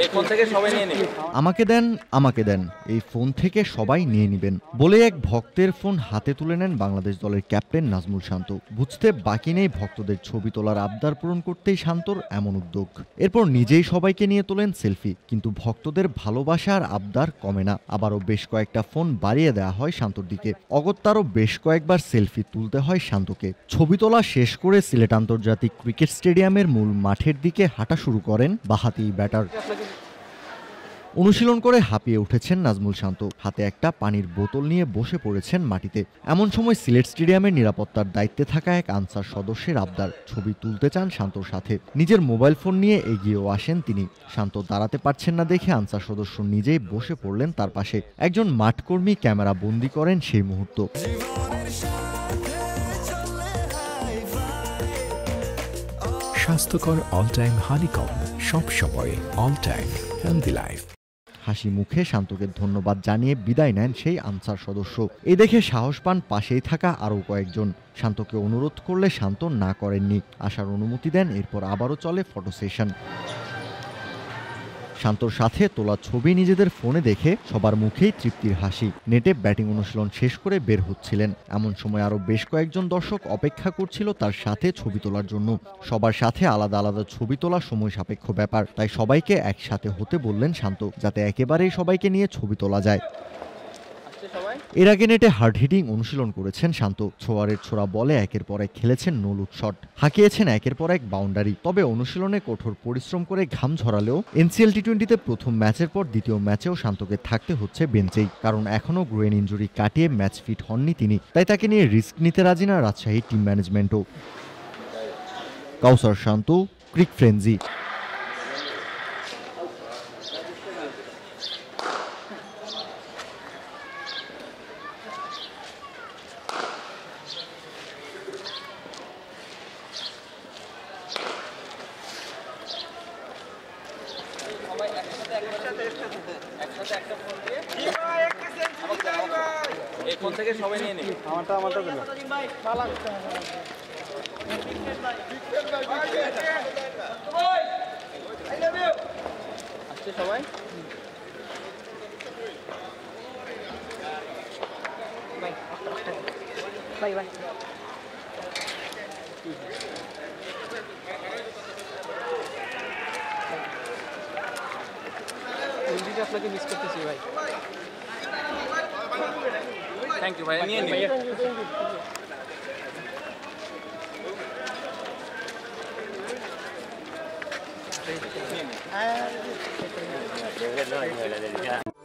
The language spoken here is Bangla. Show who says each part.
Speaker 1: এই ফোন থেকে সবাই নিয়ে নেবেন।
Speaker 2: আমাকে দেন, এই ফোন থেকে সবাই নিয়ে নিবেন বলে এক ভক্তের ফোন হাতে তুলে নেন বাংলাদেশ দলের ক্যাপ্টেন নাজমুল শান্ত। বুঝতে বাকি নেই ভক্তদের ছবি তোলার আবদার পূরণ করতেই শান্তর এমন উদ্যোগ। এরপর নিজেই সবাইকে নিয়ে তোলেন সেলফি, কিন্তু ভক্তদের ভালোবাসার আবদার কমে না। আবারও বেশ কয়েকটা ফোন বাড়িয়ে দেওয়া হয় শান্তর দিকে। অগত্যারও বেশ কয়েকবার সেলফি তুলতে হয় শান্তকে। ছবি তোলা শেষ করে সিলেট আন্তর্জাতিক ক্রিকেট স্টেডিয়ামের মূল মাঠের দিকে হাঁটা শুরু করেন বাঁহাতি ব্যাটার। অনুশীলন করে হাঁপিয়ে উঠেছেন নাজমুল শান্ত। হাতে একটা পানির বোতল নিয়ে বসে পড়েছেন মাটিতে। এমন সময় সিলেট স্টেডিয়ামের নিরাপত্তার দায়িত্বে থাকা এক আনসার সদস্যের আবদার, ছবি তুলতে চান শান্তর সাথে। নিজের মোবাইল ফোন নিয়ে এগিয়েও আসেন তিনি। শান্ত দাঁড়াতে পারছেন না দেখে আনসার সদস্য নিজেই বসে পড়লেন তার পাশে। একজন মাঠকর্মী ক্যামেরা বন্দি করেন সেই মুহূর্ত।
Speaker 3: স্বাস্থ্যকর অল টাইম হানিকম, সব সময় অল টাইম হেলদি লাইফ।
Speaker 2: হাসি মুখে শান্তকে ধন্যবাদ জানিয়ে বিদায় নেন সেই আনসার সদস্য। এই দেখে সাহস পান পাশেই থাকা আরও কয়েকজন। শান্তকে অনুরোধ করলে শান্ত না করেননি, আসার অনুমতি দেন। এরপর আবারও চলে ফটো সেশন। শান্তর সাথে তোলা ছবি নিজেদের ফোনে দেখে সবার মুখেই তৃপ্তির হাসি। নেটে ব্যাটিং অনুশীলন শেষ করে বের হচ্ছিলেন। এমন সময় আরও বেশ কয়েকজন দর্শক অপেক্ষা করছিল তার সাথে ছবি তোলার জন্য। সবার সাথে আলাদা আলাদা ছবি তোলা সময় সাপেক্ষ ব্যাপার, তাই সবাইকে একসাথে হতে বললেন শান্ত, যাতে একেবারেই সবাইকে নিয়ে ছবি তোলা যায়। এর আগে নেটে হার্ড হিটিং অনুশীলন করেছেন শান্ত। ছোয়ারের ছোড়া বলে একের পর এক খেলেছেন নো লুক শট, হাঁকিয়েছেন একের পর এক বাউন্ডারি। তবে অনুশীলনে কঠোর পরিশ্রম করে ঘাম ঝরালেও এনসিএল টি-20তে প্রথম ম্যাচের পর দ্বিতীয় ম্যাচেও শান্তকে থাকতে হচ্ছে বেঞ্চেই, কারণ এখনও গ্রোয়েন ইনজুরি কাটিয়ে ম্যাচ ফিট হননি তিনি। তাই তাকে নিয়ে রিস্ক নিতে রাজি না রাজশাহী টিম ম্যানেজমেন্টও। কাউসার শান্ত, ক্রিক ফ্রেঞ্জি।
Speaker 1: এই ফোন থেকে সবাই নিয়ে নেবেন।
Speaker 4: আমারটা দিল।
Speaker 1: আসছে সবাই।
Speaker 4: Bye bye. আপনাকে মিস করতেছি ভাই।
Speaker 1: থ্যাংক ইউ ভাই, নিয়ে নিন।
Speaker 4: নিয়ে নিন।